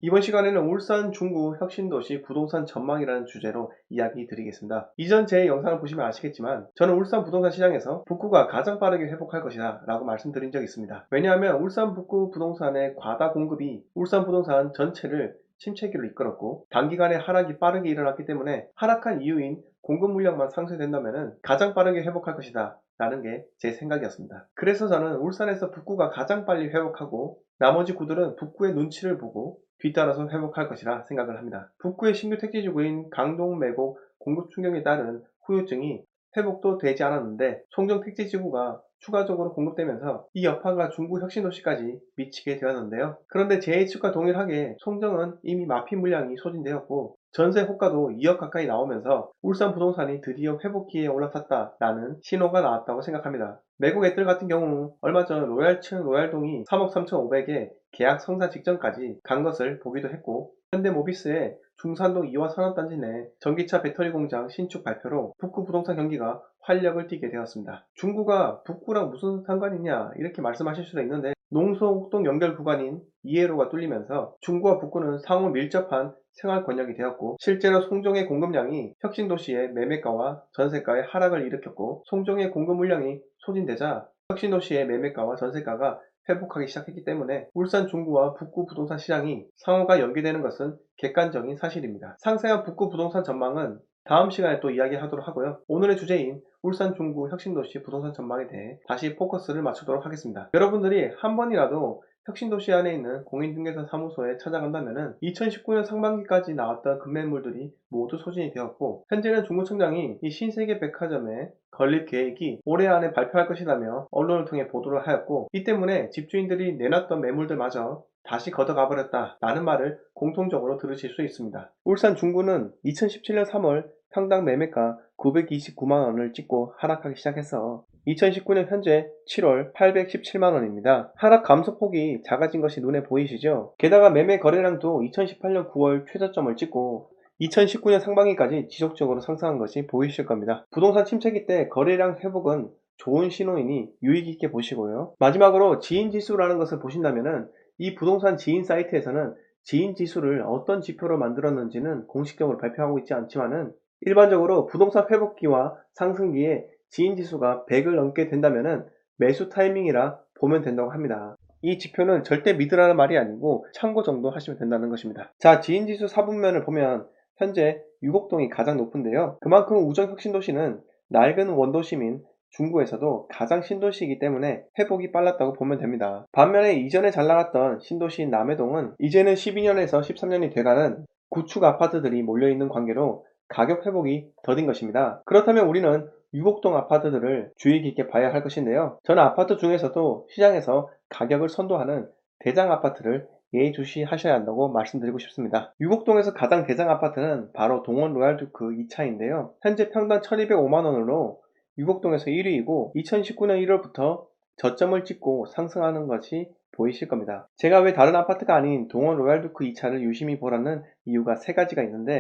이번 시간에는 울산 중구 혁신도시 부동산 전망이라는 주제로 이야기 드리겠습니다. 이전 제 영상을 보시면 아시겠지만 저는 울산 부동산 시장에서 북구가 가장 빠르게 회복할 것이다 라고 말씀드린 적이 있습니다. 왜냐하면 울산 북구 부동산의 과다 공급이 울산 부동산 전체를 침체기로 이끌었고 단기간에 하락이 빠르게 일어났기 때문에 하락한 이유인 공급 물량만 상쇄된다면 가장 빠르게 회복할 것이다 라는 게 제 생각이었습니다. 그래서 저는 울산에서 북구가 가장 빨리 회복하고 나머지 구들은 북구의 눈치를 보고 뒤따라서 회복할 것이라 생각을 합니다. 북구의 신규 택지지구인 강동 매곡 공급 충격에 따른 후유증이 회복도 되지 않았는데 송정 택지지구가 추가적으로 공급되면서 이 여파가 중구 혁신도시까지 미치게 되었는데요. 그런데 제 예측과 동일하게 송정은 이미 마피 물량이 소진되었고 전세 호가도 2억 가까이 나오면서 울산 부동산이 드디어 회복기에 올라탔다라는 신호가 나왔다고 생각합니다. 매국 애들 같은 경우 얼마 전 로얄층 로얄동이 3억 3,500에 계약 성사 직전까지 간 것을 보기도 했고 현대모비스의 중산동 2화 산업단지 내 전기차 배터리 공장 신축 발표로 북구 부동산 경기가 활력을 띠게 되었습니다. 중구가 북구랑 무슨 상관이냐 이렇게 말씀하실 수도 있는데 농소옥동 연결 구간인 2회로가 뚫리면서 중구와 북구는 상호 밀접한 생활 권역이 되었고 실제로 송정의 공급량이 혁신도시의 매매가와 전세가의 하락을 일으켰고 송정의 공급 물량이 소진되자 혁신도시의 매매가와 전세가가 회복하기 시작했기 때문에 울산 중구와 북구 부동산 시장이 상호가 연계되는 것은 객관적인 사실입니다. 상세한 북구 부동산 전망은 다음 시간에 또 이야기하도록 하고요. 오늘의 주제인 울산 중구 혁신도시 부동산 전망에 대해 다시 포커스를 맞추도록 하겠습니다. 여러분들이 한 번이라도 혁신도시 안에 있는 공인중개사 사무소에 찾아간다면 2019년 상반기까지 나왔던 급매물들이 모두 소진이 되었고 현재는 중구청장이 이 신세계 백화점에 건립 계획이 올해 안에 발표할 것이라며 언론을 통해 보도를 하였고 이 때문에 집주인들이 내놨던 매물들마저 다시 걷어가버렸다 라는 말을 공통적으로 들으실 수 있습니다. 울산 중구는 2017년 3월 평당 매매가 929만원을 찍고 하락하기 시작해서 2019년 현재 7월 817만원입니다. 하락 감소폭이 작아진 것이 눈에 보이시죠? 게다가 매매 거래량도 2018년 9월 최저점을 찍고 2019년 상반기까지 지속적으로 상승한 것이 보이실 겁니다. 부동산 침체기 때 거래량 회복은 좋은 신호이니 유의 깊게 보시고요. 마지막으로 지인지수라는 것을 보신다면 이 부동산 지인 사이트에서는 지인지수를 어떤 지표로 만들었는지는 공식적으로 발표하고 있지 않지만은 일반적으로 부동산 회복기와 상승기에 지인지수가 100을 넘게 된다면 매수 타이밍이라 보면 된다고 합니다. 이 지표는 절대 믿으라는 말이 아니고 참고 정도 하시면 된다는 것입니다. 자, 지인지수 4분면을 보면 현재 유곡동이 가장 높은데요. 그만큼 우정혁신도시는 낡은 원도심인 중구에서도 가장 신도시이기 때문에 회복이 빨랐다고 보면 됩니다. 반면에 이전에 잘 나갔던 신도시인 남해동은 이제는 12년에서 13년이 돼가는 구축 아파트들이 몰려있는 관계로 가격 회복이 더딘 것입니다. 그렇다면 우리는 유곡동 아파트들을 주의 깊게 봐야 할 것인데요. 저는 아파트 중에서도 시장에서 가격을 선도하는 대장 아파트를 예의주시하셔야 한다고 말씀드리고 싶습니다. 유곡동에서 가장 대장 아파트는 바로 동원 로얄두크 2차인데요. 현재 평당 1205만원으로 유곡동에서 1위이고 2019년 1월부터 저점을 찍고 상승하는 것이 보이실 겁니다. 제가 왜 다른 아파트가 아닌 동원 로얄두크 2차를 유심히 보라는 이유가 세 가지가 있는데